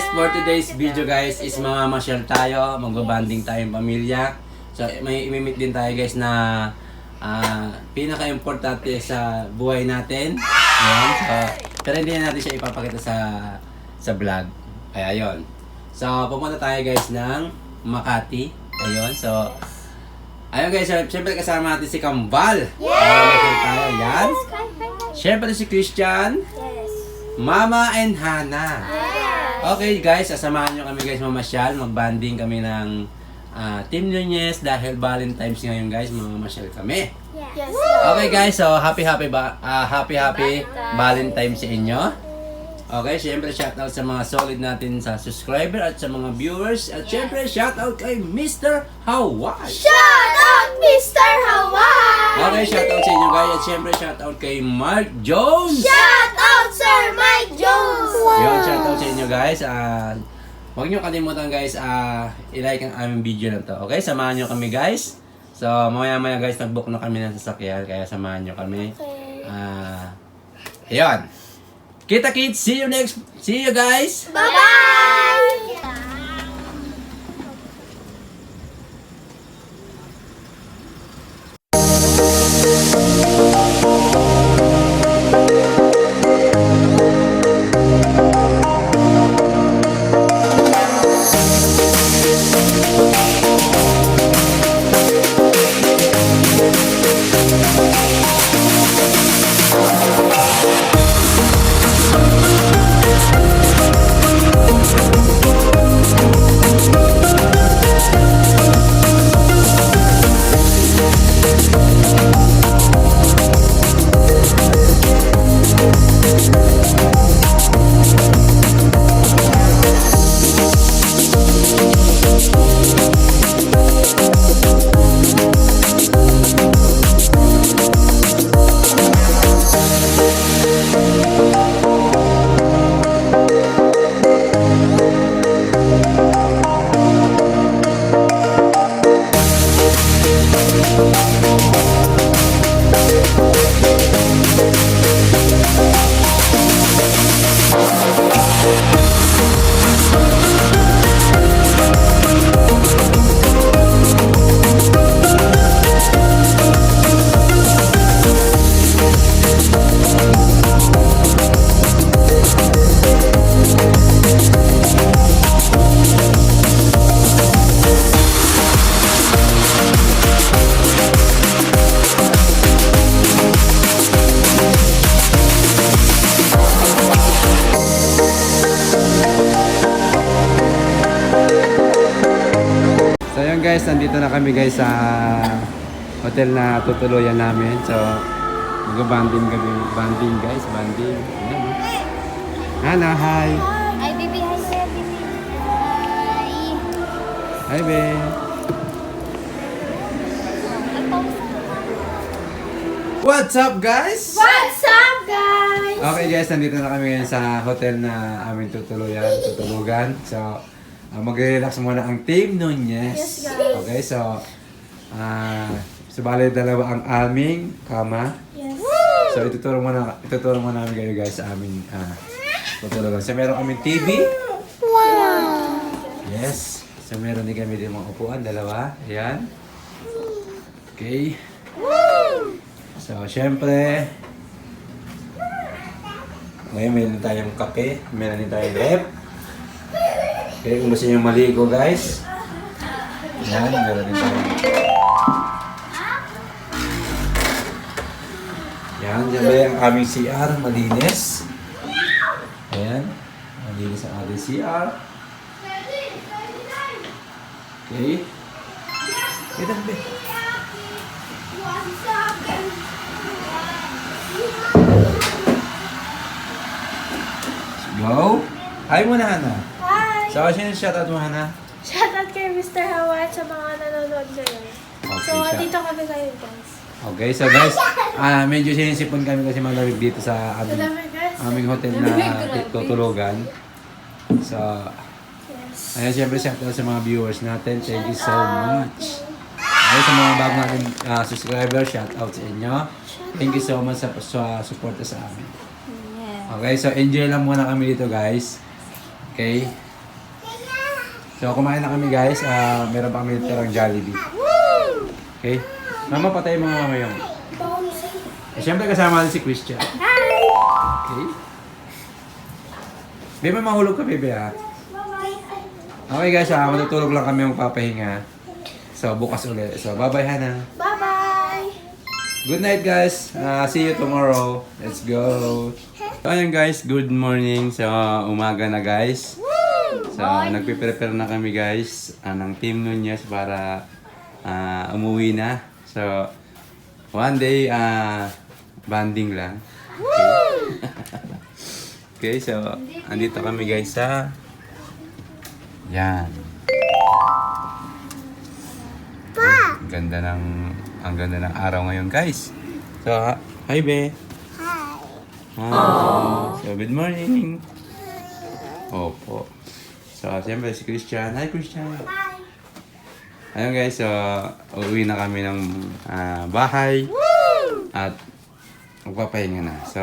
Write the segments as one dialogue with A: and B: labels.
A: guys, for today's video guys is mamamasyal tayo, magbabanding tayong pamilya. So may imimit din tayo guys na pinaka-importante sa buhay natin. Ayan, so, pero hindi na natin siya ipapakita sa vlog. Kaya ayun. So pumunta tayo guys ng Makati. Ayun, so ayun guys, syempre kasama natin si Kambal. Mamamasyal tayo, yan. Syempre si Christian. Mama and Hana. Okay guys, sasamahan nyo kami guys mamasyal. Magbanding kami ng Team Nunez dahil Valentine's ngayon guys, mamasyal kami.
B: Yes.
A: Okay guys, so happy Valentine's sa inyo. Okay, syempre shoutout sa mga solid natin sa subscriber at sa mga viewers. At syempre shoutout kay Mr. Hawaii.
B: Shout out, Mr. Hawaii!
A: Okay, shoutout sa inyo guys. At syempre shoutout kay Mark Jones.
B: Shout out, Sir Mike Jones!
A: Yun, shoutout sa inyo guys. Huwag nyo kalimutan guys, i-like ang aming video na to. Okay, samahan nyo kami guys. So, mamaya guys, nag-book na kami ng sasakyan. Kaya samahan nyo kami. Ayun. Kita kids, see you guys!
B: Bye-bye!
A: So yun guys, nandito na kami guys sa hotel na tutuluyan namin. So mag-banding kami, banding guys, banding. Ayan, no? Hana, hi!
B: Ay, baby, hi sir, baby. Hi!
A: Hi, be! What's up guys?
B: What's up, guys?
A: Okay guys, nandito na kami ngayon sa hotel na aming tutulugan. So, magre-relax muna ang Team Nunez.
B: Yes, guys.
A: Okay, so, subali dalawa ang aming kama.
B: Yes.
A: So, ituturo muna namin kayo guys sa aming tutulugan. So, meron kaming TV.
B: Wow!
A: Yes. So, meron din kami din mga upuan, dalawa. Ayan. Okay. So, syempre, ngayon meron tayong kape, meron din tayong rep. Okay, kung gusto nyo maligo guys, yan, meron din tayong. Yan, yan ba yung aming CR, malinis. Ayan, malinis ang ating CR. Okay. Ito, be. Go! Hi muna, Hana.
B: Hi!
A: So, sino shoutout mo, Hana?
B: Shout out kay Mr. Hawaii at sa mga nanonood ngayon.
A: Okay,
B: So,
A: siya.
B: dito kami ngayon, guys.
A: Okay, so guys, medyo sinisipon kami kasi malamig dito sa
B: Salamat, guys.
A: aming hotel na tutulugan. So,
B: Yes.
A: ayun, siyempre shoutout sa mga viewers natin. Thank you so much. Ayun, sa mga bago natin subscriber, shoutout sa inyo. Thank you so much sa suporta sa amin.
B: Yeah.
A: Okay, so enjoy lang muna kami dito guys. Okay? So, kumain na kami guys. Meron pa kami tirang Jollibee. Okay? Mama, patay mga mama yung. Siyempre kasama natin si Christian. Okay? Bebe, mahulog ka, bebe, ha? Okay guys, matutulog lang kami magpapahinga. So, bukas ulit. So, bye-bye, Hana.
B: Bye-bye!
A: Good night, guys. See you tomorrow. Let's go. So, ayun guys, good morning. So, umaga na guys. So, nagpe-prepare na kami guys ng Team Nunez para umuwi na. So, one day, banding lang. Okay. Okay, so, andito kami guys sa... Yan. Ang ganda ng araw ngayon guys. So, hi be. Hi. So, good morning. Opo. So, siyempre si Christian. Hi Christian. Ayun guys, so uuwi na kami ng bahay. At magpapahinga na. So,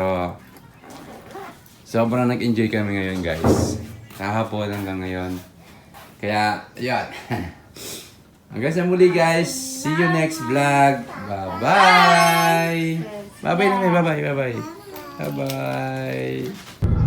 A: sobrang nag-enjoy kami ngayon guys. Kahapon hanggang ngayon. Kaya, yan. Hanggang sa muli guys. See you next vlog. Bye-bye. Bye-bye na may. Bye-bye. Bye-bye. Bye-bye.